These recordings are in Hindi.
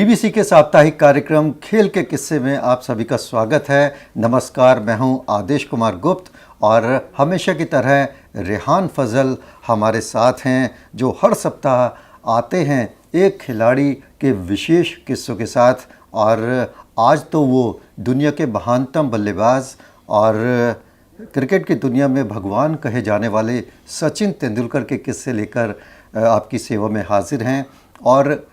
बीबीसी के साप्ताहिक कार्यक्रम खेल के किस्से में आप सभी का स्वागत है। नमस्कार, मैं हूं आदेश कुमार गुप्त और हमेशा की तरह रेहान फजल हमारे साथ हैं, जो हर सप्ताह आते हैं एक खिलाड़ी के विशेष किस्सों के साथ। और आज तो वो दुनिया के महानतम बल्लेबाज और क्रिकेट की दुनिया में भगवान कहे जाने वाले सचिन तेंदुलकर के किस्से लेकर आपकी सेवा में हाजिर हैं। और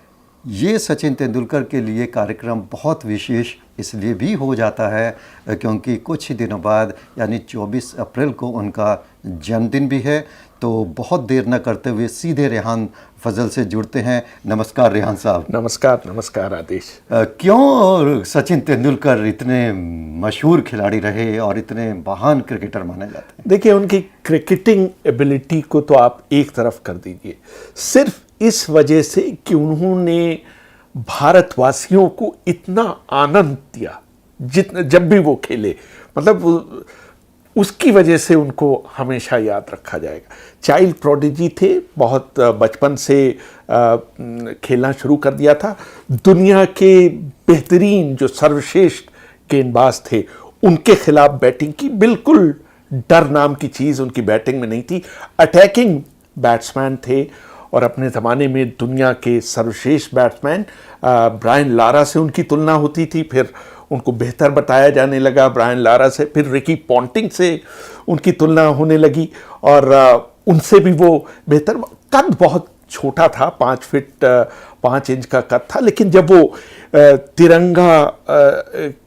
ये सचिन तेंदुलकर के लिए कार्यक्रम बहुत विशेष इसलिए भी हो जाता है क्योंकि कुछ ही दिनों बाद यानी 24 अप्रैल को उनका जन्मदिन भी है। तो बहुत देर न करते हुए सीधे रेहान फजल से जुड़ते हैं। नमस्कार रेहान साहब। नमस्कार। नमस्कार आदेश। क्यों सचिन तेंदुलकर इतने मशहूर खिलाड़ी रहे और इतने महान क्रिकेटर माने जाते हैं? देखिए, उनकी क्रिकेटिंग एबिलिटी को तो आप एक तरफ कर दीजिए, सिर्फ इस वजह से कि उन्होंने भारतवासियों को इतना आनंद दिया जितना जब भी वो खेले, मतलब उसकी वजह से उनको हमेशा याद रखा जाएगा। चाइल्ड प्रोडिजी थे, बहुत बचपन से खेलना शुरू कर दिया था। दुनिया के बेहतरीन जो सर्वश्रेष्ठ गेंदबाज थे उनके खिलाफ बैटिंग की, बिल्कुल डर नाम की चीज़ उनकी बैटिंग में नहीं थी। अटैकिंग बैट्समैन थे और अपने ज़माने में दुनिया के सर्वश्रेष्ठ बैट्समैन ब्रायन लारा से उनकी तुलना होती थी, फिर उनको बेहतर बताया जाने लगा ब्रायन लारा से, फिर रिकी पॉन्टिंग से उनकी तुलना होने लगी और उनसे भी वो बेहतर। कद बहुत छोटा था, 5 फीट 5 इंच का कद था, लेकिन जब वो तिरंगा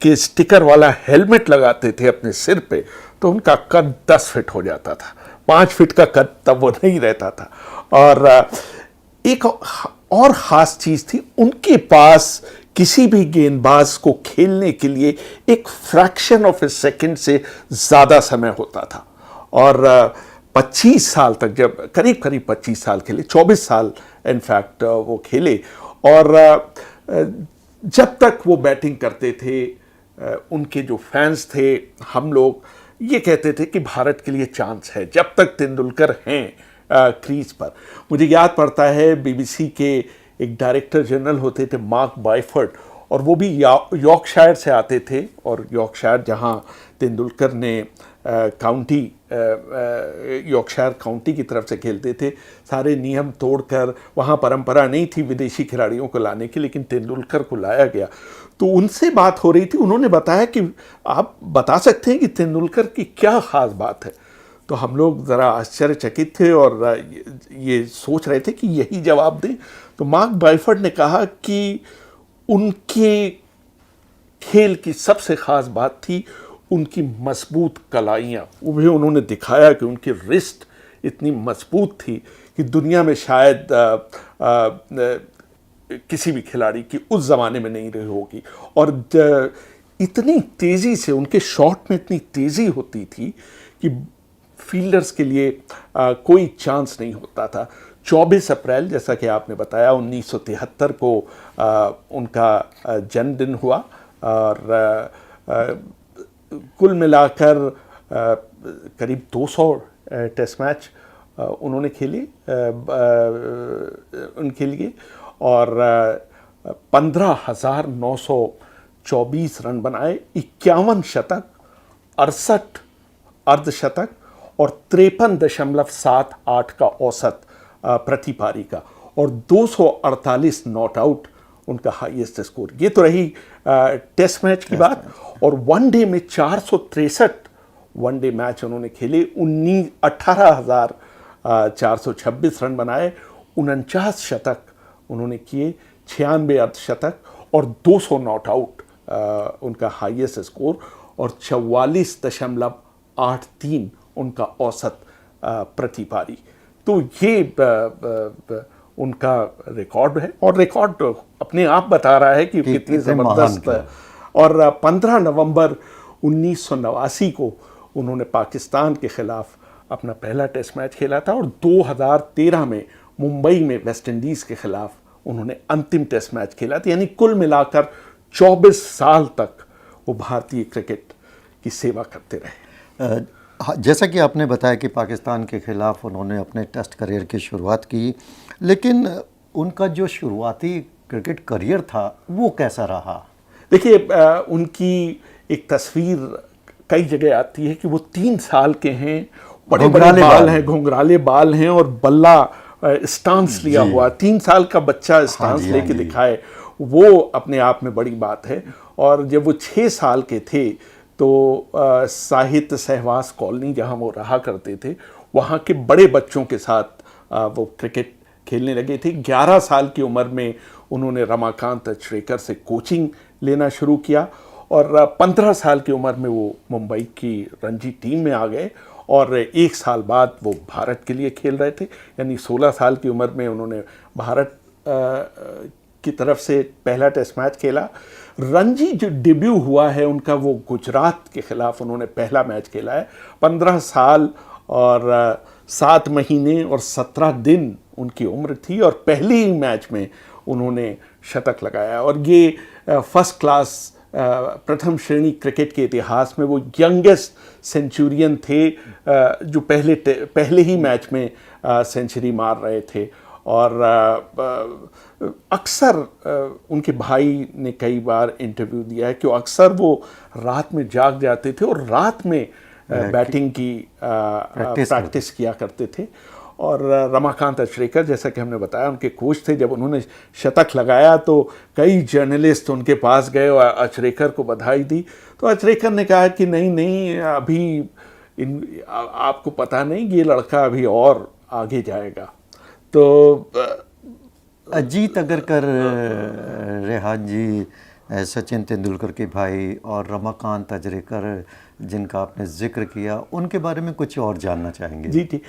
के स्टिकर वाला हेलमेट लगाते थे अपने सिर पे तो उनका कद 10 फीट हो जाता था। 5 फीट का कद तब वो नहीं रहता था। और एक और ख़ास चीज़ थी, उनके पास किसी भी गेंदबाज को खेलने के लिए एक फ्रैक्शन ऑफ ए सेकंड से ज़्यादा समय होता था। और 25 साल तक, जब करीब 25 साल खेले, 24 साल इनफैक्ट वो खेले। और जब तक वो बैटिंग करते थे उनके जो फैंस थे, हम लोग ये कहते थे कि भारत के लिए चांस है जब तक तेंदुलकर हैं क्रीज पर। मुझे याद पड़ता है बीबीसी के एक डायरेक्टर जनरल होते थे मार्क बायफर्ड, और वो भी यॉर्कशायर से आते थे। और यॉर्कशायर जहाँ तेंदुलकर ने काउंटी यॉर्कशायर काउंटी की तरफ से खेलते थे, सारे नियम तोड़कर, वहाँ परंपरा नहीं थी विदेशी खिलाड़ियों को लाने की, लेकिन तेंदुलकर को लाया गया। तो उनसे बात हो रही थी, उन्होंने बताया कि आप बता सकते हैं कि तेंदुलकर की क्या ख़ास बात है। तो हम लोग ज़रा आश्चर्यचकित थे और ये सोच रहे थे कि यही जवाब दें। तो मार्क बायफर्ड ने कहा कि उनके खेल की सबसे ख़ास बात थी उनकी मजबूत कलाइयाँ। वो भी उन्होंने दिखाया कि उनकी रिस्ट इतनी मजबूत थी कि दुनिया में शायद किसी भी खिलाड़ी की उस ज़माने में नहीं रही होगी। और इतनी तेज़ी से उनके शॉट में इतनी तेज़ी होती थी कि फील्डर्स के लिए कोई चांस नहीं होता था। 24 अप्रैल, जैसा कि आपने बताया, 1973 को उनका जन्मदिन हुआ। और कुल मिलाकर करीब 200 टेस्ट मैच उन्होंने खेले उनके लिए, और 15,924 रन बनाए, 51 शतक, 68 अर्धशतक और 53.78 का औसत प्रति पारी का, और 248 नॉट आउट उनका हाईएस्ट स्कोर। ये तो रही टेस्ट मैच की बात। और वनडे में 463 वनडे मैच उन्होंने खेले, 18,426 रन बनाए, 49 शतक उन्होंने किए, 96 अर्धशतक और 200 नॉट आउट उनका हाईएस्ट स्कोर, और 44.83 उनका औसत प्रति पारी। तो ये उनका रिकॉर्ड है, और रिकॉर्ड अपने आप बता रहा है कि कितनी ज़बरदस्त है। और 15 नवंबर 1989 को उन्होंने पाकिस्तान के ख़िलाफ़ अपना पहला टेस्ट मैच खेला था, और 2013 में मुंबई में वेस्ट इंडीज़ के ख़िलाफ़ उन्होंने अंतिम टेस्ट मैच खेला था। यानी कुल मिलाकर 24 साल तक वो भारतीय क्रिकेट की सेवा करते रहे। जैसा कि आपने बताया कि पाकिस्तान के ख़िलाफ़ उन्होंने अपने टेस्ट करियर की शुरुआत की, लेकिन उनका जो शुरुआती क्रिकेट करियर था वो कैसा रहा? देखिए, उनकी एक तस्वीर कई जगह आती है कि वो 3 साल के हैं, बड़े बड़े बाल हैं, घुंघराले बाल हैं और बल्ला स्टांस लिया हुआ। 3 साल का बच्चा स्टांस लेके दिखाए, वो अपने आप में बड़ी बात है। और जब वो 6 साल के थे तो साहित्य सहवास कॉलोनी जहाँ वो रहा करते थे, वहाँ के बड़े बच्चों के साथ वो क्रिकेट खेलने लगे थे। 11 साल की उम्र में उन्होंने रमाकांत अचरेकर से कोचिंग लेना शुरू किया और 15 साल की उम्र में वो मुंबई की रणजी टीम में आ गए और 1 साल बाद वो भारत के लिए खेल रहे थे। यानी 16 साल की उम्र में उन्होंने भारत की तरफ से पहला टेस्ट मैच खेला। रणजी जो डेब्यू हुआ है उनका, वो गुजरात के खिलाफ उन्होंने पहला मैच खेला है। 15 साल और 7 महीने और 17 दिन उनकी उम्र थी और पहले ही मैच में उन्होंने शतक लगाया। और ये फर्स्ट क्लास प्रथम श्रेणी क्रिकेट के इतिहास में वो यंगेस्ट सेंचुरियन थे जो पहले ही मैच में सेंचुरी मार रहे थे। और अक्सर उनके भाई ने कई बार इंटरव्यू दिया है कि अक्सर वो रात में जाग जाते थे और रात में बैटिंग की प्रैक्टिस किया करते थे। और रमाकांत अचरेकर, जैसा कि हमने बताया, उनके कोच थे। जब उन्होंने शतक लगाया तो कई जर्नलिस्ट उनके पास गए और अचरेकर को बधाई दी। तो अचरेकर ने कहा कि नहीं, अभी आपको पता नहीं, ये लड़का अभी और आगे जाएगा। तो अजीत अगरकर, रेहान जी, सचिन तेंदुलकर के भाई और रमाकांत अचरेकर जिनका आपने जिक्र किया, उनके बारे में कुछ और जानना चाहेंगे? जी जी,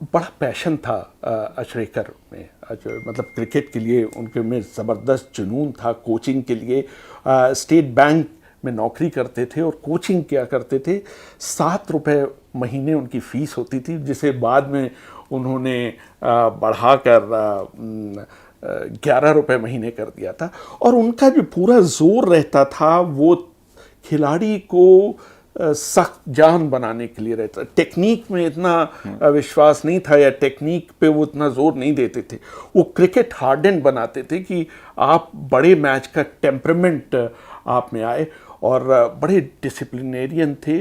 बड़ा पैशन था अचरेकर में, मतलब क्रिकेट के लिए उनके में ज़बरदस्त जुनून था। कोचिंग के लिए स्टेट बैंक में नौकरी करते थे और कोचिंग किया करते थे। 7 रुपये महीने उनकी फ़ीस होती थी, जिसे बाद में उन्होंने बढ़ाकर 11 रुपये महीने कर दिया था। और उनका जो पूरा जोर रहता था वो खिलाड़ी को सख्त जान बनाने के लिए रहता। टेक्निक में इतना विश्वास नहीं था या टेक्निक पे वो इतना जोर नहीं देते थे। वो क्रिकेट हार्डन बनाते थे कि आप बड़े मैच का टेम्परामेंट आप में आए। और बड़े डिसिप्लिनेरियन थे।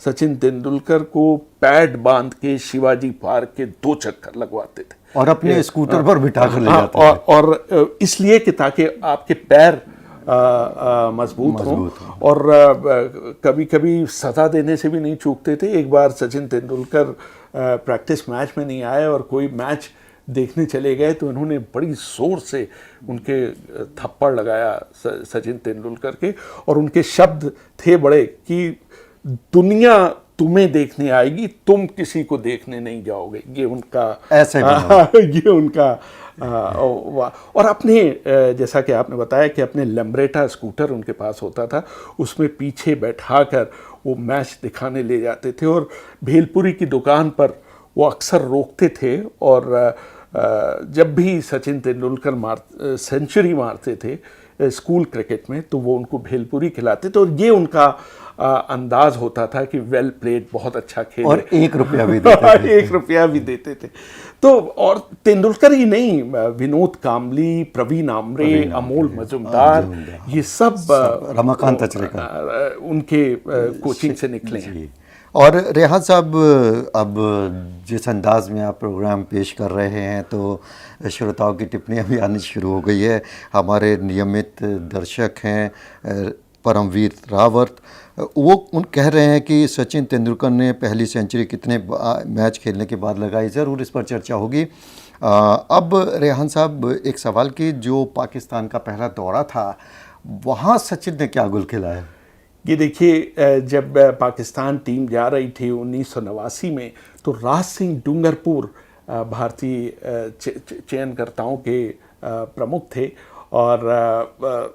सचिन तेंदुलकर को पैड बांध के शिवाजी पार्क के 2 चक्कर लगवाते थे और अपने स्कूटर पर बिठा कर ले जाते थे। और इसलिए कि ताकि आपके पैर मजबूत हों। और कभी कभी सज़ा देने से भी नहीं चूकते थे। एक बार सचिन तेंदुलकर प्रैक्टिस मैच में नहीं आए और कोई मैच देखने चले गए तो उन्होंने बड़ी ज़ोर से उनके थप्पड़ लगाया सचिन तेंदुलकर के। और उनके शब्द थे बड़े कि दुनिया तुम्हें देखने आएगी, तुम किसी को देखने नहीं जाओगे। ये उनका ऐसे ये उनका और अपने, जैसा कि आपने बताया कि अपने लैम्ब्रेटा स्कूटर उनके पास होता था, उसमें पीछे बैठाकर वो मैच दिखाने ले जाते थे। और भेलपुरी की दुकान पर वो अक्सर रोकते थे और जब भी सचिन तेंदुलकर सेंचुरी मारते थे स्कूल क्रिकेट में तो वो उनको भेलपुरी खिलाते थे। और ये उनका अंदाज होता था कि वेल प्लेड, बहुत अच्छा खेल, और 1 रुपया भी देते थे। 1 रुपया भी देते थे। तो और तेंदुलकर ही नहीं, विनोद कामली, प्रवीण आमरे, अमोल मजुमदार, ये सब रमाकांत अचरेकर उनके कोचिंग से निकले हैं। और रेहान साहब, अब जिस अंदाज में आप प्रोग्राम पेश कर रहे हैं तो श्रोताओं की टिप्पणियाँ भी आनी शुरू हो गई है। हमारे नियमित दर्शक हैं परमवीर रावत, वो कह रहे हैं कि सचिन तेंदुलकर ने पहली सेंचुरी कितने मैच खेलने के बाद लगाई। ज़रूर इस पर चर्चा होगी। अब रेहान साहब, एक सवाल कि जो पाकिस्तान का पहला दौरा था वहाँ सचिन ने क्या गुल खिलाया? ये देखिए, जब पाकिस्तान टीम जा रही थी 1989 में तो राज सिंह डूंगरपुर भारतीय चयनकर्ताओं के प्रमुख थे। और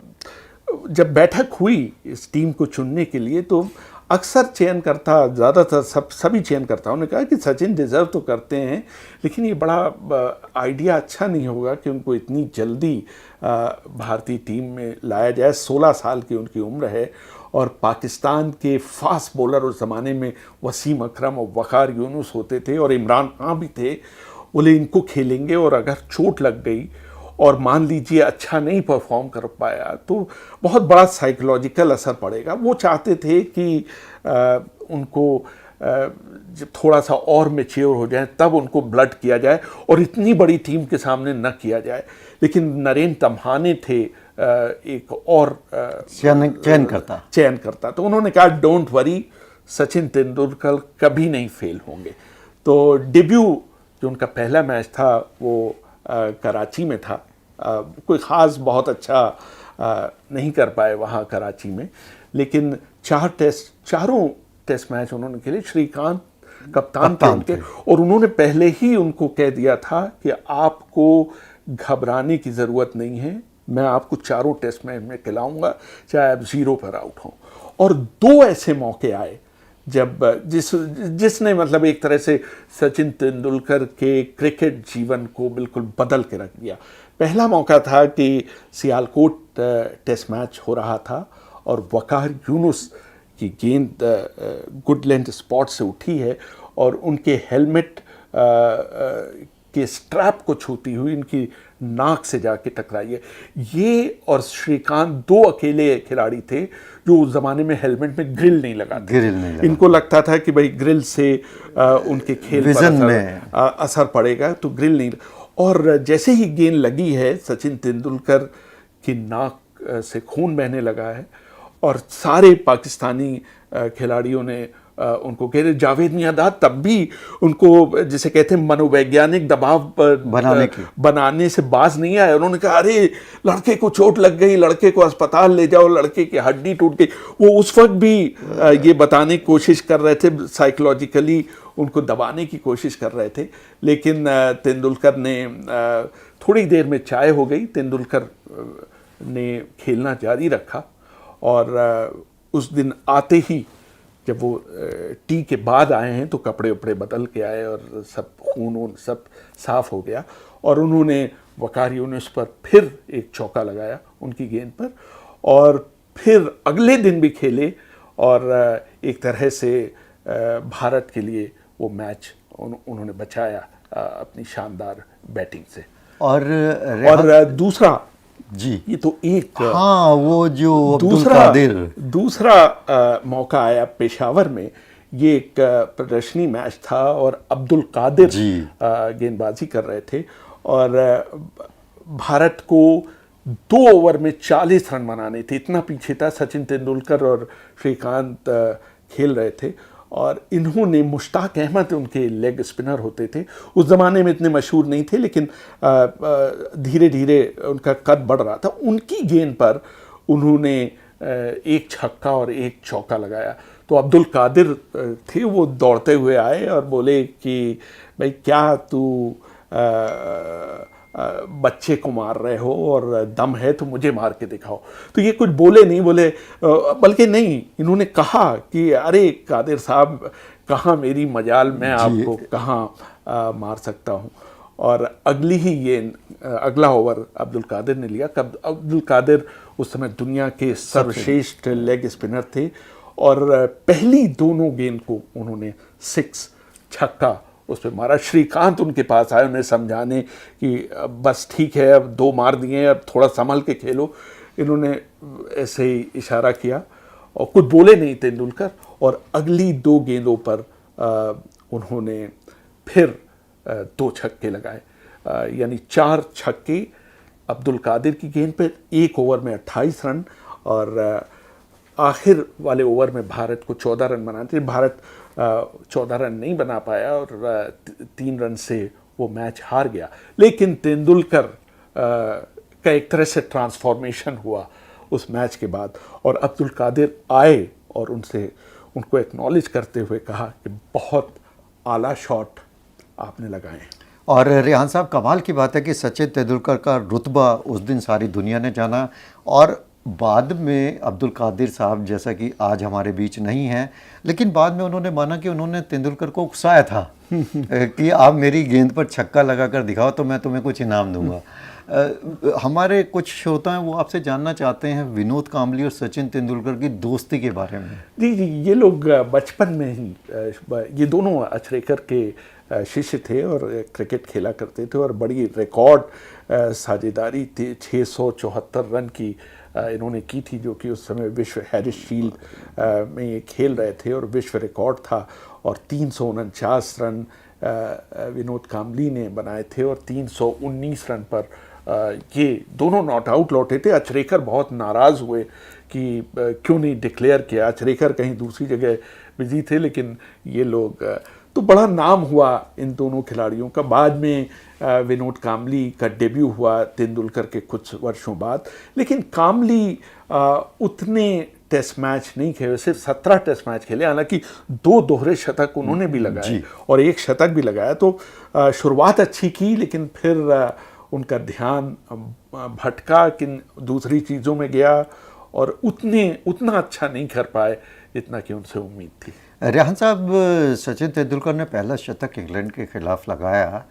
जब बैठक हुई इस टीम को चुनने के लिए तो अक्सर चयनकर्ता, ज़्यादातर सभी चयनकर्ताओं ने कहा कि सचिन डिज़र्व तो करते हैं, लेकिन ये बड़ा आइडिया अच्छा नहीं होगा कि उनको इतनी जल्दी भारतीय टीम में लाया जाए। 16 साल की उनकी उम्र है और पाकिस्तान के फास्ट बॉलर उस ज़माने में वसीम अकरम और वक़ार यूनुस होते थे और इमरान खान भी थे। बोले इनको खेलेंगे और अगर चोट लग गई और मान लीजिए अच्छा नहीं परफॉर्म कर पाया तो बहुत बड़ा साइकोलॉजिकल असर पड़ेगा। वो चाहते थे कि उनको जब थोड़ा सा और मैच्योर हो जाए तब उनको ब्लड किया जाए और इतनी बड़ी टीम के सामने न किया जाए। लेकिन नरेंद्र तम्हाने थे एक और चयन करता। तो उन्होंने कहा डोंट वरी, सचिन तेंदुलकर कभी नहीं फेल होंगे। तो डेब्यू जो उनका पहला मैच था वो कराची में था। कोई ख़ास बहुत अच्छा नहीं कर पाए वहाँ कराची में, लेकिन चारों टेस्ट मैच उन्होंने खेले। श्रीकांत कप्तान थे उनके, और उन्होंने पहले ही उनको कह दिया था कि आपको घबराने की ज़रूरत नहीं है, मैं आपको चारों टेस्ट मैच में खिलाऊंगा चाहे आप 0 पर आउट हों। और 2 ऐसे मौके आए जब जिसने मतलब एक तरह से सचिन तेंदुलकर के क्रिकेट जीवन को बिल्कुल बदल के रख दिया। पहला मौका था कि सियालकोट टेस्ट मैच हो रहा था और वकार यूनुस की गेंद गुड लेंथ स्पॉट से उठी है और उनके हेलमेट के स्ट्रैप को छूती हुई इनकी नाक से जाके टकराई है। ये और श्रीकांत 2 अकेले खिलाड़ी थे जो उस ज़माने में हेलमेट में ग्रिल नहीं लगाते। इनको लगता था कि भाई ग्रिल से उनके खेल पर असर पड़ेगा, तो ग्रिल नहीं। और जैसे ही गेंद लगी है सचिन तेंदुलकर की नाक से खून बहने लगा है और सारे पाकिस्तानी खिलाड़ियों ने उनको कह रहे, जावेद मियांदाद तब भी उनको जिसे कहते हैं मनोवैज्ञानिक दबाव बनाने से बाज नहीं आया। उन्होंने कहा अरे लड़के को चोट लग गई, लड़के को अस्पताल ले जाओ, लड़के की हड्डी टूट गई। वो उस वक्त भी ये बताने की कोशिश कर रहे थे, साइकोलॉजिकली उनको दबाने की कोशिश कर रहे थे। लेकिन तेंदुलकर ने थोड़ी देर में चाय हो गई, तेंदुलकर ने खेलना जारी रखा और उस दिन आते ही जब वो टी के बाद आए हैं तो कपड़े उपड़े बदल के आए और सब खून सब साफ हो गया और उन्होंने वकार यूनुस पर फिर एक चौका लगाया उनकी गेंद पर और फिर अगले दिन भी खेले और एक तरह से भारत के लिए वो मैच उन्होंने बचाया अपनी शानदार बैटिंग से। और दूसरा जी, ये तो एक हाँ वो जो दूसरा मौका आया पेशावर में। ये एक प्रदर्शनी मैच था और अब्दुल कादिर गेंदबाजी कर रहे थे और भारत को 2 ओवर में 40 रन बनाने थे। इतना पीछे था, सचिन तेंदुलकर और श्रीकांत खेल रहे थे और इन्होंने, मुश्ताक अहमद उनके लेग स्पिनर होते थे, उस ज़माने में इतने मशहूर नहीं थे लेकिन धीरे धीरे उनका कद बढ़ रहा था। उनकी गेंद पर उन्होंने एक छक्का और एक चौका लगाया। तो अब्दुल कादिर थे, वो दौड़ते हुए आए और बोले कि भाई क्या तू बच्चे को मार रहे हो और दम है तो मुझे मार के दिखाओ। तो ये कुछ बोले नहीं, बोले बल्कि नहीं, इन्होंने कहा कि अरे कादिर साहब कहाँ मेरी मजाल, मैं आपको कहाँ मार सकता हूँ। और अगली ही ये अगला ओवर अब्दुल कादिर ने लिया। अब्दुल कादिर उस समय दुनिया के सर्वश्रेष्ठ लेग स्पिनर थे और पहली दोनों गेंद को उन्होंने 6 छक्का उस पर मारा। श्रीकांत उनके पास आए उन्हें समझाने कि बस ठीक है, अब 2 मार दिए, अब थोड़ा संभल के खेलो। इन्होंने ऐसे ही इशारा किया और कुछ बोले नहीं तेंदुलकर। और अगली 2 गेंदों पर उन्होंने फिर 2 छक्के लगाए, यानी 4 छक्के अब्दुल कादिर की गेंद पर। 1 ओवर में 28 रन और आखिर वाले ओवर में भारत को 14 रन बनाने थे। भारत 14 रन नहीं बना पाया और 3 रन से वो मैच हार गया। लेकिन तेंदुलकर का एक तरह से ट्रांसफॉर्मेशन हुआ उस मैच के बाद और अब्दुल कादिर आए और उनको एक्नॉलेज करते हुए कहा कि बहुत आला शॉट आपने लगाए। और रेहान साहब, कमाल की बात है कि सचिन तेंदुलकर का रुतबा उस दिन सारी दुनिया ने जाना और बाद में अब्दुल कादिर साहब जैसा कि आज हमारे बीच नहीं हैं, लेकिन बाद में उन्होंने माना कि उन्होंने तेंदुलकर को उकसाया था कि आप मेरी गेंद पर छक्का लगा कर दिखाओ तो मैं तुम्हें कुछ इनाम दूंगा। हमारे कुछ श्रोता हैं वो आपसे जानना चाहते हैं विनोद कांबली और सचिन तेंदुलकर की दोस्ती के बारे में। जी, ये लोग बचपन में ही, ये दोनों अचरेकर के शिष्य थे और क्रिकेट खेला करते थे और बड़ी रिकॉर्ड साझेदारी थी 674 रन की इन्होंने की थी, जो कि उस समय विश्व हैरिस शील्ड में ये खेल रहे थे और विश्व रिकॉर्ड था। और 349 रन विनोद कांबली ने बनाए थे और 319 रन पर ये दोनों नॉट आउट लौटे थे। अचरेकर बहुत नाराज़ हुए कि क्यों नहीं डिक्लेयर किया, अचरेकर कहीं दूसरी जगह बिजी थे, लेकिन ये लोग तो बड़ा नाम हुआ इन दोनों खिलाड़ियों का। बाद में विनोद कांबली का डेब्यू हुआ तेंदुलकर के कुछ वर्षों बाद, लेकिन कांबली उतने टेस्ट मैच नहीं खेले, सिर्फ 17 टेस्ट मैच खेले, हालांकि 2 दोहरे शतक उन्होंने भी लगाए और 1 शतक भी लगाया। तो शुरुआत अच्छी की, लेकिन फिर उनका ध्यान भटका कि दूसरी चीज़ों में गया और उतना अच्छा नहीं कर पाए जितना कि उनसे उम्मीद थी। रेहान साहब, सचिन तेंदुलकर ने पहला शतक इंग्लैंड के खिलाफ लगाया,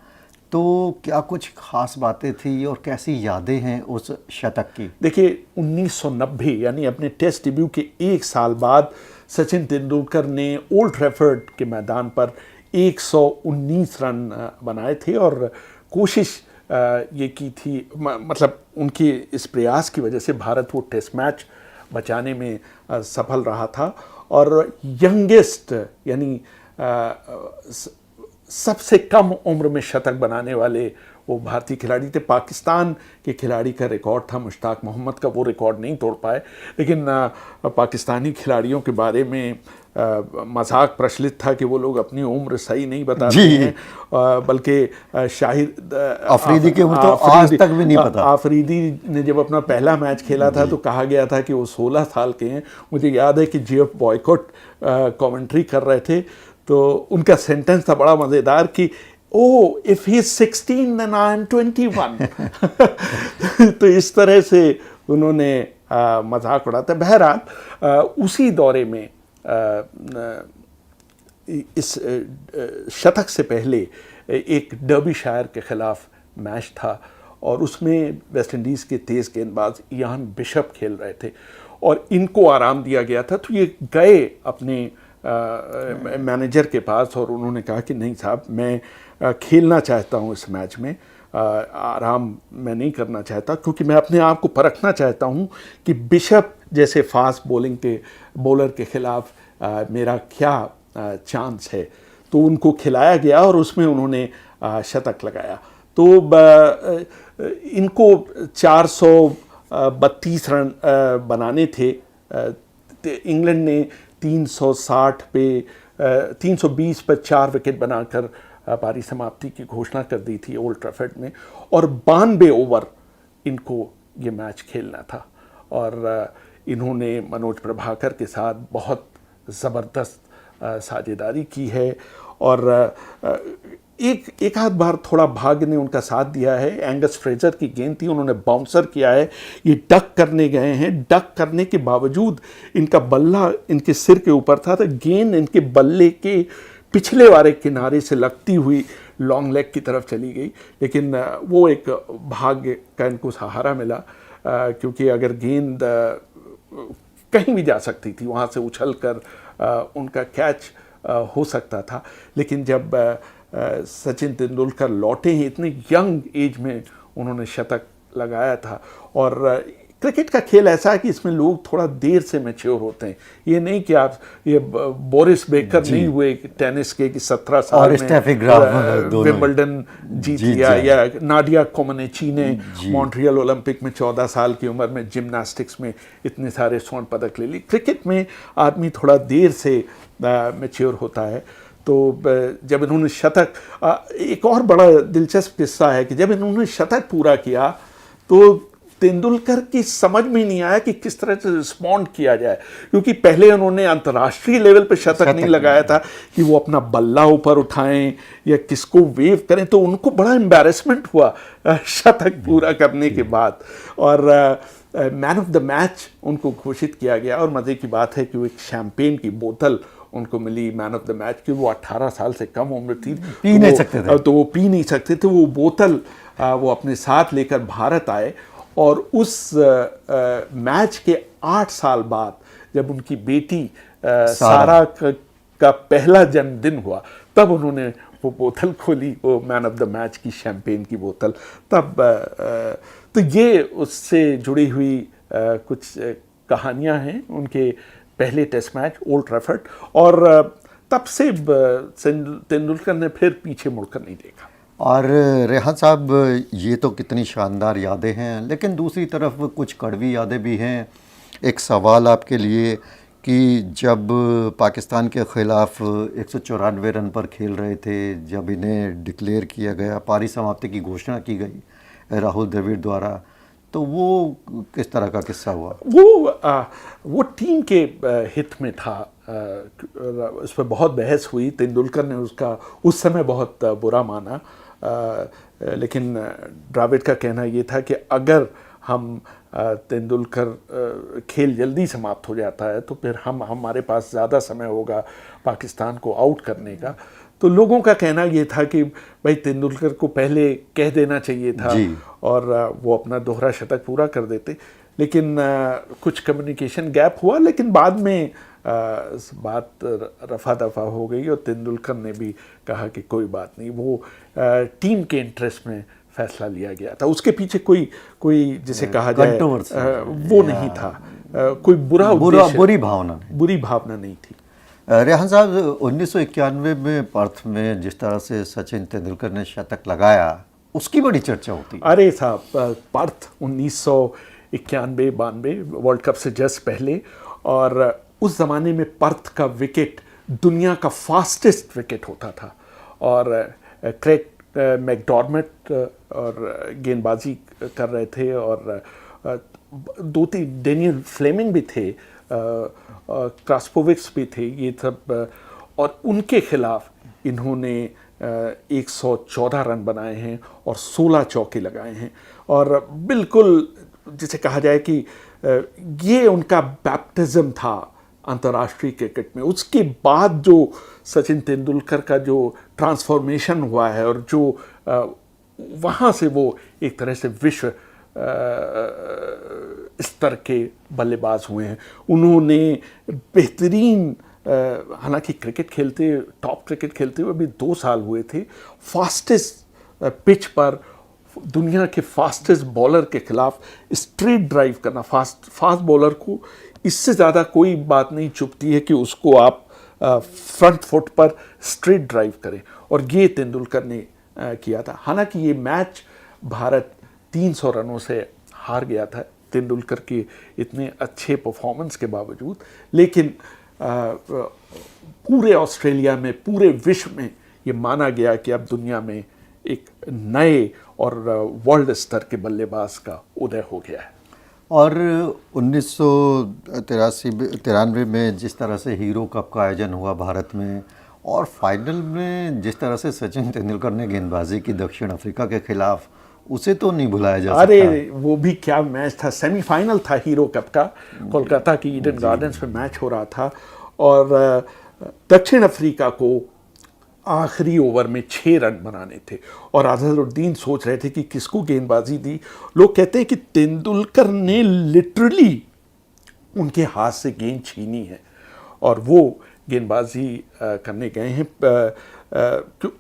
तो क्या कुछ खास बातें थी और कैसी यादें हैं उस शतक की? देखिए 1990 यानी अपने टेस्ट डेब्यू के 1 साल बाद सचिन तेंदुलकर ने ओल्ड ट्रैफर्ड के मैदान पर 119 रन बनाए थे और कोशिश ये की थी, मतलब उनके इस प्रयास की वजह से भारत वो टेस्ट मैच बचाने में सफल रहा था। और यंगेस्ट यानी सबसे कम उम्र में शतक बनाने वाले वो भारतीय खिलाड़ी थे। पाकिस्तान के खिलाड़ी का रिकॉर्ड था मुश्ताक मोहम्मद का, वो रिकॉर्ड नहीं तोड़ पाए। लेकिन पाकिस्तानी खिलाड़ियों के बारे में मजाक प्रचलित था कि वो लोग अपनी उम्र सही नहीं बताते हैं, बल्कि शाहिद अफरीदी की उम्र तो आज तक भी नहीं पता। आफरीदी ने जब अपना पहला मैच खेला था तो कहा गया था कि वो 16 साल के हैं। मुझे याद है कि जेफ बॉयकॉट कमेंट्री कर रहे थे, तो उनका सेंटेंस था बड़ा मज़ेदार कि oh if he is 16 then I am 21। तो इस तरह से उन्होंने मजाक उड़ाता। बहरहाल उसी दौरे में इस शतक से पहले एक डर्बीशायर के खिलाफ मैच था और उसमें वेस्ट इंडीज़ के तेज़ गेंदबाज इयान बिशप खेल रहे थे और इनको आराम दिया गया था। तो ये गए अपने मैनेजर के पास और उन्होंने कहा कि नहीं साहब, मैं खेलना चाहता हूँ इस मैच में, आराम मैं नहीं करना चाहता, क्योंकि मैं अपने आप को परखना चाहता हूँ कि बिशप जैसे फास्ट बॉलिंग के बॉलर के खिलाफ मेरा क्या चांस है। तो उनको खिलाया गया और उसमें उन्होंने शतक लगाया। तो इनको 432 रन बनाने थे। इंग्लैंड ने 360 पे 320 पर 4 विकेट बनाकर पारी समाप्ति की घोषणा कर दी थी ओल्ड ट्रैफर्ड में और 92 ओवर इनको ये मैच खेलना था। और इन्होंने मनोज प्रभाकर के साथ बहुत ज़बरदस्त साझेदारी की है और एक आध बार थोड़ा भाग्य ने उनका साथ दिया है। एंगस फ्रेजर की गेंद थी, उन्होंने बाउंसर किया है, ये डक करने गए हैं, डक करने के बावजूद इनका बल्ला इनके सिर के ऊपर था, तो गेंद इनके बल्ले के पिछले वाले किनारे से लगती हुई लॉन्ग लेग की तरफ चली गई। लेकिन वो एक भाग्य का इनको सहारा मिला, क्योंकि अगर गेंद कहीं भी जा सकती थी, वहाँ से उछल कर उनका कैच हो सकता था। लेकिन जब सचिन तेंदुलकर लौटे हैं, इतने यंग एज में उन्होंने शतक लगाया था। और क्रिकेट का खेल ऐसा है कि इसमें लोग थोड़ा देर से मैच्योर होते हैं। ये नहीं कि आप ये बोरिस बेकर नहीं हुए टेनिस के कि 17 साल में विंबलडन जीत लिया, या नाडिया कोमानेची ने मॉन्ट्रियल ओलंपिक में 14 साल की उम्र में जिम्नास्टिक्स में इतने सारे स्वर्ण पदक ले ली। क्रिकेट में आदमी थोड़ा देर से मैच्योर होता है। तो जब इन्होंने शतक, एक और बड़ा दिलचस्प किस्सा है कि जब इन्होंने शतक पूरा किया तो तेंदुलकर की समझ में नहीं आया कि किस तरह से रिस्पॉन्ड किया जाए, क्योंकि पहले उन्होंने अंतर्राष्ट्रीय लेवल पे शतक नहीं लगाया था कि वो अपना बल्ला ऊपर उठाएं या किसको वेव करें। तो उनको बड़ा एम्बैरेसमेंट हुआ शतक पूरा करने के बाद, और मैन ऑफ द मैच उनको घोषित किया गया। और मज़े की बात है कि वो एक शैम्पेन की बोतल उनको मिली मैन ऑफ द मैच की। वो 18 साल से कम उम्र थी, पी नहीं सकते थे, तो वो पी नहीं सकते थे। वो बोतल वो अपने साथ लेकर भारत आए और उस मैच के 8 साल बाद जब उनकी बेटी सारा का पहला जन्मदिन हुआ, तब उन्होंने वो बोतल खोली, वो मैन ऑफ द मैच की शैंपेन की बोतल, तब तो ये उससे जुड़ी हुई कुछ कहानियां हैं उनके पहले टेस्ट मैच ओल्ड ट्रैफर्ड, और तब से तेंदुलकर ने फिर पीछे मुड़कर नहीं देखा। और रेहान साहब, ये तो कितनी शानदार यादें हैं, लेकिन दूसरी तरफ कुछ कड़वी यादें भी हैं। एक सवाल आपके लिए कि जब पाकिस्तान के ख़िलाफ़ 194 रन पर खेल रहे थे, जब इन्हें डिक्लेयर किया गया, पारी समाप्ति की घोषणा की गई राहुल द्रविड़ द्वारा, तो वो किस तरह का किस्सा हुआ? वो टीम के हित में था। उस पर बहुत बहस हुई, तेंदुलकर ने उसका उस समय बहुत बुरा माना, लेकिन द्रविड़ का कहना ये था कि अगर हम तेंदुलकर खेल जल्दी समाप्त हो जाता है तो फिर हमारे पास ज़्यादा समय होगा पाकिस्तान को आउट करने का। तो लोगों का कहना ये था कि भाई तेंदुलकर को पहले कह देना चाहिए था और वो अपना दोहरा शतक पूरा कर देते, लेकिन कुछ कम्युनिकेशन गैप हुआ, लेकिन बाद में बात रफा दफा हो गई और तेंदुलकर ने भी कहा कि कोई बात नहीं, वो टीम के इंटरेस्ट में फैसला लिया गया था, उसके पीछे कोई जिसे कहा जाए वो नहीं था, कोई बुरी भावना नहीं थी। रेहान साहब, 1991 में पर्थ में जिस तरह से सचिन तेंदुलकर ने शतक लगाया, उसकी बड़ी चर्चा होती है। अरे साहब, पर्थ 1991-92 वर्ल्ड कप से जस्ट पहले, और उस ज़माने में पर्थ का विकेट दुनिया का फास्टेस्ट विकेट होता था, और क्रेग मैकडॉर्मेट और गेंदबाजी कर रहे थे, और 2-3 डेनियल फ्लेमिंग भी थे, क्रास्पोविक्स भी थे, ये सब, और उनके खिलाफ इन्होंने 114 रन बनाए हैं और 16 चौके लगाए हैं, और बिल्कुल जिसे कहा जाए कि ये उनका बैप्टिज्म था अंतर्राष्ट्रीय क्रिकेट में। उसके बाद जो सचिन तेंदुलकर का जो ट्रांसफॉर्मेशन हुआ है, और जो वहाँ से वो एक तरह से विश्व स्तर के बल्लेबाज हुए हैं। उन्होंने बेहतरीन, हालांकि क्रिकेट खेलते, टॉप क्रिकेट खेलते हुए अभी 2 साल हुए थे, फास्टेस्ट पिच पर दुनिया के फास्टेस्ट बॉलर के खिलाफ स्ट्रेट ड्राइव करना, फास्ट बॉलर को इससे ज़्यादा कोई बात नहीं चुभती है कि उसको आप फ्रंट फुट पर स्ट्रेट ड्राइव करें, और ये तेंदुलकर ने किया था। हालांकि ये मैच भारत 300 रनों से हार गया था तेंदुलकर के इतने अच्छे परफॉर्मेंस के बावजूद, लेकिन पूरे ऑस्ट्रेलिया में, पूरे विश्व में ये माना गया कि अब दुनिया में एक नए और वर्ल्ड स्तर के बल्लेबाज का उदय हो गया है। और 1993 में जिस तरह से हीरो कप का आयोजन हुआ भारत में, और फाइनल में जिस तरह से सचिन तेंदुलकर ने गेंदबाजी की दक्षिण अफ्रीका के खिलाफ, उसे तो नहीं भुलाया जा सकता। अरे वो भी क्या मैच था, सेमीफाइनल था हीरो कप का, कोलकाता की ईडन गार्डन्स में मैच हो रहा था, और दक्षिण अफ्रीका को आखिरी ओवर में 6 रन बनाने थे, और अजहरुद्दीन सोच रहे थे कि किसको गेंदबाजी दी। लोग कहते हैं कि तेंदुलकर ने लिटरली उनके हाथ से गेंद छीनी है, और वो गेंदबाजी करने गए हैं।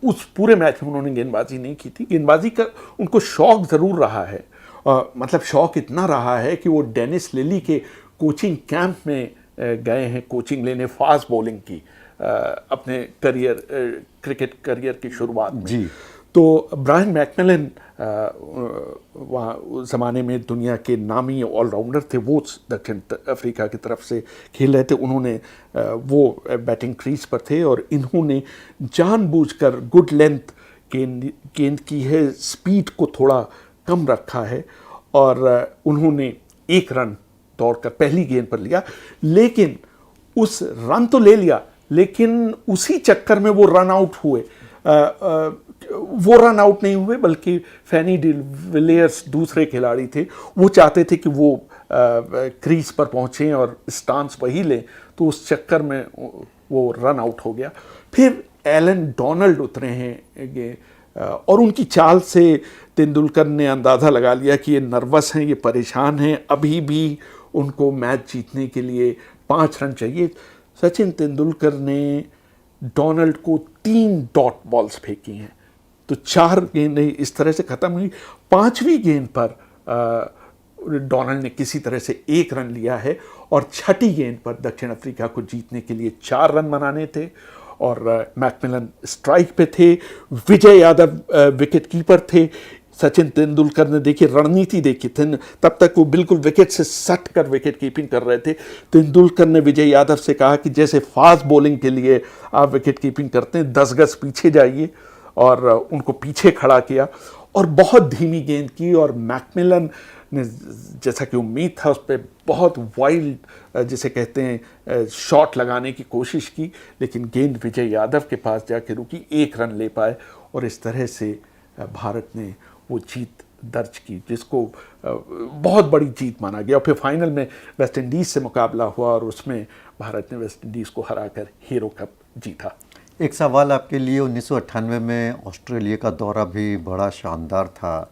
उस पूरे मैच में उन्होंने गेंदबाजी नहीं की थी। गेंदबाजी का उनको शौक ज़रूर रहा है, मतलब शौक इतना रहा है कि वो डेनिस लिली के कोचिंग कैंप में गए हैं कोचिंग लेने फास्ट बॉलिंग की, अपने क्रिकेट करियर की शुरुआत में जी। तो ब्रायन मैकमिलन वहाँ उस ज़माने में दुनिया के नामी ऑलराउंडर थे, वो दक्षिण अफ्रीका की तरफ से खेल रहे थे। उन्होंने वो बैटिंग क्रीज पर थे, और इन्होंने जानबूझकर गुड लेंथ गेंद की है, स्पीड को थोड़ा कम रखा है, और उन्होंने 1 रन दौड़कर पहली गेंद पर लिया, लेकिन उस रन तो ले लिया, लेकिन उसी चक्कर में वो रन आउट हुए। वो रन आउट नहीं हुए, बल्कि फैनी डी विलियर्स दूसरे खिलाड़ी थे, वो चाहते थे कि वो क्रीज पर पहुँचें और स्टांस वही लें, तो उस चक्कर में वो रन आउट हो गया। फिर एलन डोनाल्ड उतरे हैं, और उनकी चाल से तेंदुलकर ने अंदाज़ा लगा लिया कि ये नर्वस हैं, ये परेशान हैं, अभी भी उनको मैच जीतने के लिए 5 रन चाहिए। सचिन तेंदुलकर ने डोनाल्ड को 3 डॉट बॉल्स फेंकी हैं, तो 4 गेंदें इस तरह से खत्म हुई। 5वीं गेंद पर डोनाल्ड ने किसी तरह से 1 रन लिया है और 6ठी गेंद पर दक्षिण अफ्रीका को जीतने के लिए 4 रन बनाने थे और मैकमिलन स्ट्राइक पे थे। विजय यादव विकेट कीपर थे। सचिन तेंदुलकर ने देखी रणनीति देखी थी, तब तक वो बिल्कुल विकेट से सट कर विकेट कीपिंग कर रहे थे। तेंदुलकर ने विजय यादव से कहा कि जैसे फास्ट बॉलिंग के लिए आप विकेट कीपिंग करते हैं 10 गज पीछे जाइए, और उनको पीछे खड़ा किया और बहुत धीमी गेंद की, और मैकमिलन ने जैसा कि उम्मीद था उस पर बहुत वाइल्ड जिसे कहते हैं शॉट लगाने की कोशिश की, लेकिन गेंद विजय यादव के पास जाके रुकी, 1 रन ले पाए और इस तरह से भारत ने वो जीत दर्ज की, जिसको बहुत बड़ी जीत माना गया। और फिर फाइनल में वेस्ट इंडीज़ से मुकाबला हुआ और उसमें भारत ने वेस्ट इंडीज़ को हराकर हीरो कप जीता। एक सवाल आपके लिए, 1998 में ऑस्ट्रेलिया का दौरा भी बड़ा शानदार था,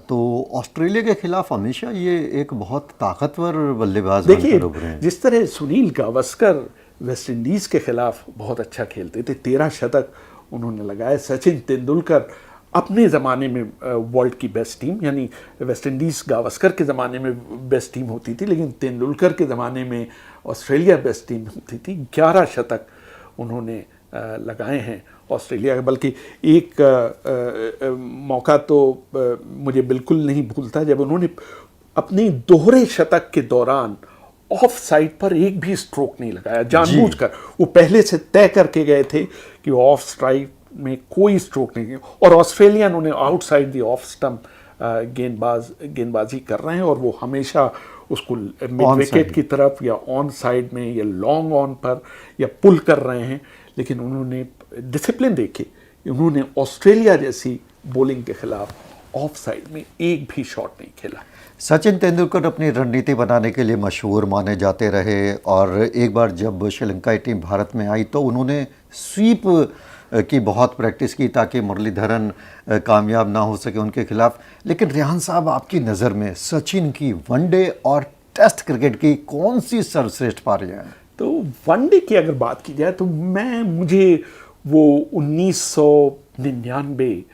तो ऑस्ट्रेलिया के खिलाफ हमेशा ये एक बहुत ताकतवर बल्लेबाज बनकर उभरे हैं। जिस तरह सुनील गावस्कर वेस्ट इंडीज़ के खिलाफ बहुत अच्छा खेलते थे, 13 शतक उन्होंने लगाए। सचिन तेंदुलकर अपने ज़माने में वर्ल्ड की बेस्ट टीम, यानी वेस्ट इंडीज़ गावस्कर के ज़माने में बेस्ट टीम होती थी, लेकिन तेंदुलकर के ज़माने में ऑस्ट्रेलिया बेस्ट टीम होती थी। 11 शतक उन्होंने लगाए हैं ऑस्ट्रेलिया। बल्कि एक मौका तो मुझे बिल्कुल नहीं भूलता, जब उन्होंने अपने दोहरे शतक के दौरान ऑफ साइड पर एक भी स्ट्रोक नहीं लगाया जानबूझकर। वो पहले से तय करके गए थे कि ऑफ साइड में कोई स्ट्रोक नहीं, और ऑस्ट्रेलिया उन्होंने आउटसाइड दी ऑफ स्टंप गेंदबाजी कर रहे हैं, और वो हमेशा उसको मिड विकेट की तरफ या ऑन साइड में या लॉन्ग ऑन पर या पुल कर रहे हैं। लेकिन उन्होंने डिसिप्लिन देखे, उन्होंने ऑस्ट्रेलिया जैसी बॉलिंग के खिलाफ ऑफ साइड में एक भी शॉट नहीं खेला। सचिन तेंदुलकर अपनी रणनीति बनाने के लिए मशहूर माने जाते रहे, और एक बार जब श्रीलंका टीम भारत में आई तो उन्होंने स्वीप की बहुत प्रैक्टिस की ताकि मुरलीधरन कामयाब ना हो सके उनके खिलाफ। लेकिन रेहान साहब, आपकी नज़र में सचिन की वनडे और टेस्ट क्रिकेट की कौन सी सर्वश्रेष्ठ पारी है? तो वनडे की अगर बात की जाए तो मुझे वो 1999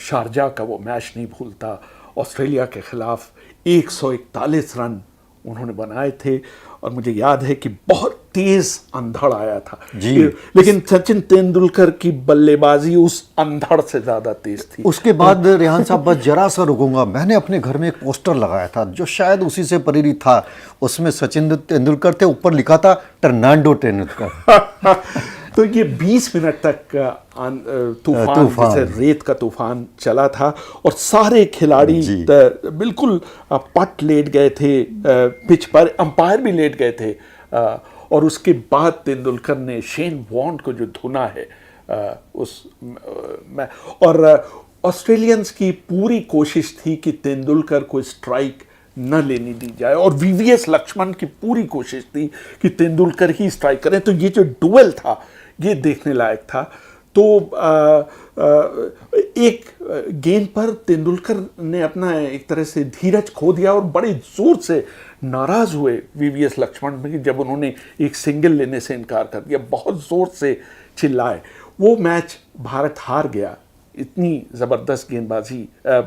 शारजा का वो मैच नहीं भूलता। ऑस्ट्रेलिया के खिलाफ 141 रन उन्होंने बनाए थे, और मुझे याद है कि बहुत तेज अंधड़ आया था जी। लेकिन सचिन तेंदुलकर की बल्लेबाजी उस अंधड़ से ज़्यादा तेज थी। उसके बाद रेहान साहब, बस जरा सा रुकूंगा, मैंने अपने घर में एक पोस्टर लगाया था जो शायद उसी से प्रेरित था। उसमें सचिन तेंदुलकर थे, ऊपर लिखा था टर्नांडो तेंदुलकर। तो ये 20 मिनट तक तूफान जैसे रेत का तूफान चला था, और सारे खिलाड़ी बिल्कुल पट लेट गए थे पिच पर, अंपायर भी लेट गए थे। और उसके बाद तेंदुलकर ने शेन वॉर्न को जो धुना है और ऑस्ट्रेलियंस की पूरी कोशिश थी कि तेंदुलकर को स्ट्राइक न लेने दी जाए, और वीवीएस लक्ष्मण की पूरी कोशिश थी कि तेंदुलकर ही स्ट्राइक करें। तो ये जो डुएल था ये देखने लायक था। तो एक गेंद पर तेंदुलकर ने अपना एक तरह से धीरज खो दिया और बड़े जोर से नाराज हुए वीवीएस लक्ष्मण में, जब उन्होंने एक सिंगल लेने से इनकार कर दिया, बहुत जोर से चिल्लाए। वो मैच भारत हार गया इतनी ज़बरदस्त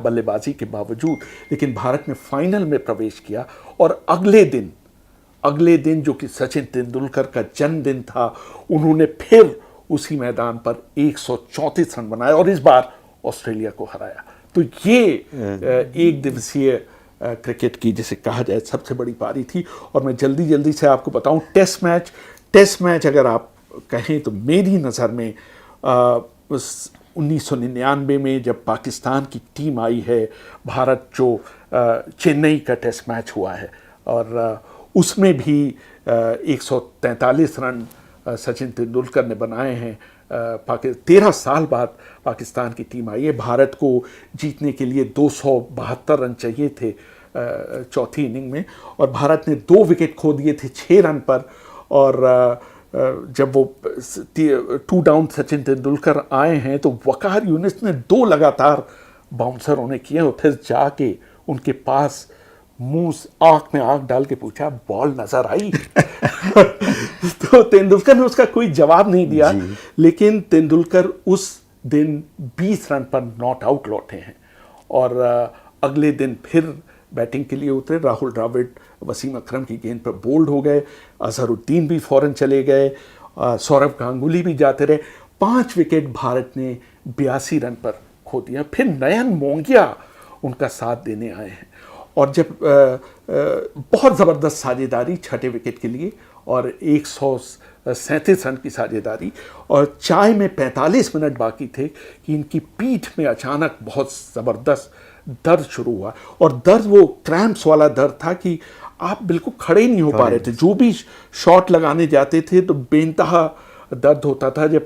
बल्लेबाजी के बावजूद, लेकिन भारत ने फाइनल में प्रवेश किया। और अगले दिन जो कि सचिन तेंदुलकर का जन्मदिन था, उन्होंने फिर उसी मैदान पर 134 रन बनाए और इस बार ऑस्ट्रेलिया को हराया। तो ये एक दिवसीय क्रिकेट की जिसे कहा जाए सबसे बड़ी पारी थी। और मैं जल्दी से आपको बताऊं, टेस्ट मैच अगर आप कहें तो मेरी नज़र में 1999 में जब पाकिस्तान की टीम आई है भारत, जो चेन्नई का टेस्ट मैच हुआ है, और उसमें भी 143 रन सचिन तेंदुलकर ने बनाए हैं। 13 साल बाद पाकिस्तान की टीम आई है। भारत को जीतने के लिए 272 रन चाहिए थे चौथी इनिंग में, और भारत ने 2 विकेट खो दिए थे 6 रन पर। और जब वो 2 डाउन सचिन तेंदुलकर आए हैं तो वकार यूनिस ने 2 लगातार बाउंसर उन्हें किए और फिर जाके उनके पास मुंह आंख में आंख डाल के पूछा, बॉल नजर आई? तो तेंदुलकर ने उसका कोई जवाब नहीं दिया, लेकिन तेंदुलकर उस दिन 20 रन पर नॉट आउट लौटे हैं और अगले दिन फिर बैटिंग के लिए उतरे। राहुल द्रविड़ वसीम अकरम की गेंद पर बोल्ड हो गए, अजहरुद्दीन भी फौरन चले गए, सौरव गांगुली भी जाते रहे। 5 विकेट भारत ने 82 रन पर खो दिया। फिर नयन मोंगिया उनका साथ देने आए हैं और जब बहुत ज़बरदस्त साझेदारी 6ठे विकेट के लिए और 137 रन की साझेदारी, और चाय में 45 मिनट बाकी थे कि इनकी पीठ में अचानक बहुत ज़बरदस्त दर्द शुरू हुआ। और दर्द वो क्रैम्प्स वाला दर्द था कि आप बिल्कुल खड़े ही नहीं हो पा रहे थे। जो भी शॉट लगाने जाते थे तो बेइंतहा दर्द होता था। जब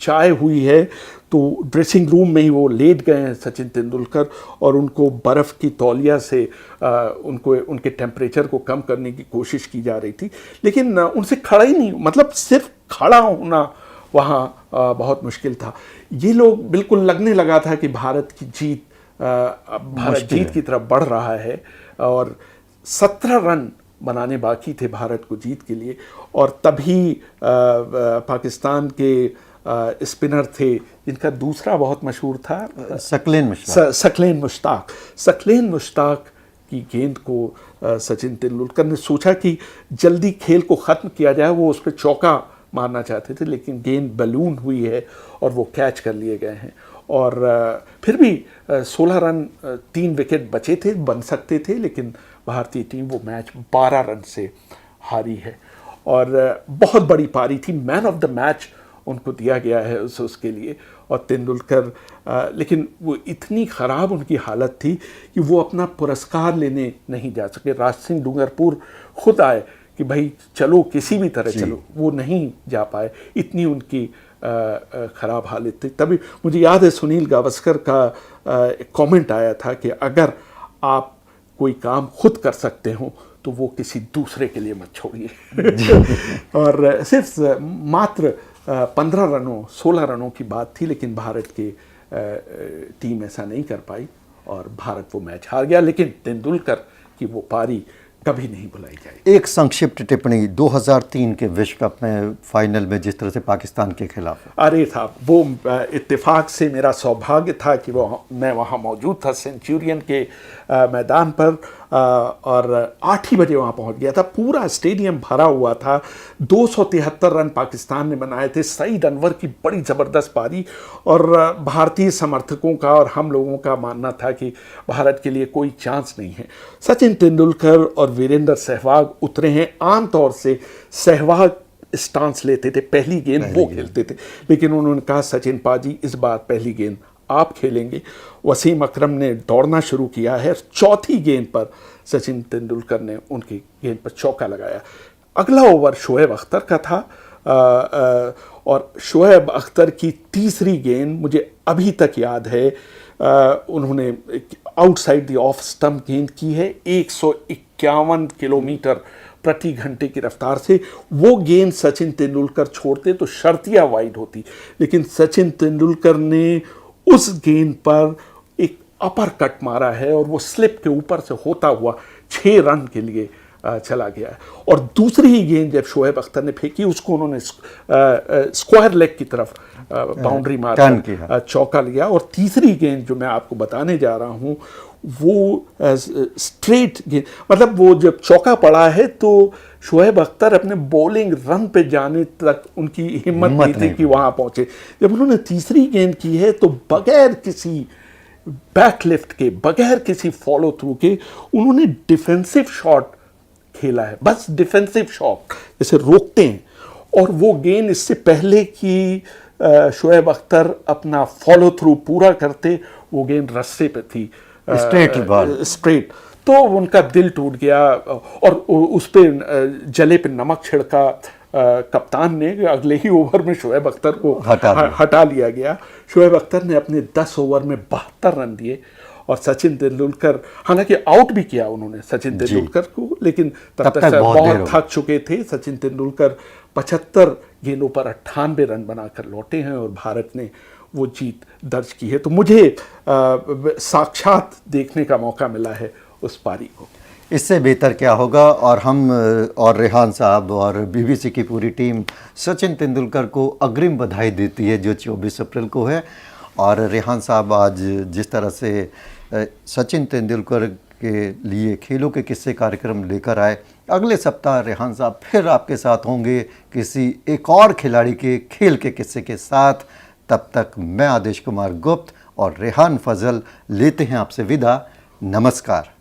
चाय हुई है तो ड्रेसिंग रूम में ही वो लेट गए हैं सचिन तेंदुलकर, और उनको बर्फ़ की तौलिया से उनको उनके टेम्परेचर को कम करने की कोशिश की जा रही थी, लेकिन उनसे खड़ा ही नहीं, मतलब सिर्फ खड़ा होना वहाँ बहुत मुश्किल था। ये लोग बिल्कुल लगने लगा था कि भारत की जीत भारत जीत की तरफ बढ़ रहा है और 17 रन बनाने बाकी थे भारत को जीत के लिए। और तभी पाकिस्तान के स्पिनर थे जिनका दूसरा बहुत मशहूर था, सकलेन मुश्ताक की गेंद को सचिन तेंदुलकर ने सोचा कि जल्दी खेल को ख़त्म किया जाए। वो उस पर चौका मारना चाहते थे, लेकिन गेंद बलून हुई है और वो कैच कर लिए गए हैं। और फिर भी 16 रन 3 विकेट बचे थे, बन सकते थे, लेकिन भारतीय टीम वो मैच 12 रन से हारी है और बहुत बड़ी पारी थी। मैन ऑफ द मैच उनको दिया गया है उसके लिए। और तेंदुलकर लेकिन वो इतनी ख़राब उनकी हालत थी कि वो अपना पुरस्कार लेने नहीं जा सके। राज सिंह डूंगरपुर खुद आए कि भाई चलो किसी भी तरह चलो, वो नहीं जा पाए, इतनी उनकी ख़राब हालत थी। तभी मुझे याद है सुनील गावस्कर का एक कमेंट आया था कि अगर आप कोई काम खुद कर सकते हो तो वो किसी दूसरे के लिए मत छोड़िए। और सिर्फ मात्र 15 रनों 16 रनों की बात थी, लेकिन भारत की टीम ऐसा नहीं कर पाई और भारत वो मैच हार गया। लेकिन तेंदुलकर की वो पारी कभी नहीं भुलाई जाएगी। एक संक्षिप्त टिप्पणी 2003 के विश्व कप में फाइनल में जिस तरह से पाकिस्तान के खिलाफ, अरे था वो इत्तेफाक से मेरा सौभाग्य था कि मैं वहाँ मौजूद था सेंचुरियन के मैदान पर और 8 ही बजे वहाँ पहुँच गया था। पूरा स्टेडियम भरा हुआ था। 273 रन पाकिस्तान ने बनाए थे। सईद अनवर की बड़ी ज़बरदस्त पारी और भारतीय समर्थकों का और हम लोगों का मानना था कि भारत के लिए कोई चांस नहीं है। सचिन तेंदुलकर और वीरेंद्र सहवाग उतरे हैं। आमतौर से सहवाग स्टांस लेते थे, पहली गेंद वो खेलते थे, लेकिन उन्होंने कहा सचिन पाजी इस बार पहली गेंद आप खेलेंगे। वसीम अकरम ने दौड़ना शुरू किया है। चौथी गेंद पर सचिन तेंदुलकर ने उनकी गेंद पर चौका लगाया। अगला ओवर शोएब अख्तर का था और शोएब अख्तर की तीसरी गेंद मुझे अभी तक याद है। उन्होंने आउटसाइड द ऑफ स्टंप गेंद की है 151 किलोमीटर प्रति घंटे की रफ्तार से। वो गेंद सचिन तेंदुलकर छोड़ते तो शर्तिया वाइड होती, लेकिन सचिन तेंदुलकर ने उस गेंद पर एक अपर कट मारा है और वो स्लिप के ऊपर से होता हुआ 6 रन के लिए चला गया है। और दूसरी ही गेंद जब शोएब अख्तर ने फेंकी उसको उन्होंने स्क्वायर लेग की तरफ बाउंड्री मार चौका लिया। और तीसरी गेंद जो मैं आपको बताने जा रहा हूँ वो स्ट्रेट गेंद, मतलब वो जब चौका पड़ा है तो शोएब अख्तर अपने बॉलिंग रन पे जाने तक उनकी हिम्मत नहीं थी कि वहाँ पहुँचे। जब उन्होंने तीसरी गेंद की है तो बगैर किसी बैक लिफ्ट के, बगैर किसी फॉलो थ्रू के उन्होंने डिफेंसिव शॉट खेला है। बस डिफेंसिव शॉट जैसे रोकते हैं, और वो गेंद इससे पहले कि शोएब अख्तर अपना फॉलो थ्रू पूरा करते वो गेंद रस्से पे थी, स्ट्रेट, तो उनका दिल टूट गया और उस पर जले पे नमक छिड़का कप्तान ने। अगले ही ओवर में शोएब अख्तर को हटा लिया गया। शोएब अख्तर ने अपने 10 ओवर में 72 रन दिए और सचिन तेंदुलकर, हालांकि आउट भी किया उन्होंने सचिन तेंदुलकर को, लेकिन तब तक बहुत थक चुके थे। सचिन तेंदुलकर 75 गेंदों पर 98 रन बनाकर लौटे हैं और भारत ने वो जीत दर्ज की है। तो मुझे साक्षात देखने का मौका मिला है उस पारी को। इससे बेहतर क्या होगा। और हम और रेहान साहब और बीबीसी की पूरी टीम सचिन तेंदुलकर को अग्रिम बधाई देती है जो 24 अप्रैल को है। और रेहान साहब आज जिस तरह से सचिन तेंदुलकर के लिए खेलों के किस्से कार्यक्रम लेकर आए, अगले सप्ताह रेहान साहब फिर आपके साथ होंगे किसी एक और खिलाड़ी के खेल के किस्से के साथ। तब तक मैं आदेश कुमार गुप्त और रेहान फजल लेते हैं आपसे विदा। नमस्कार।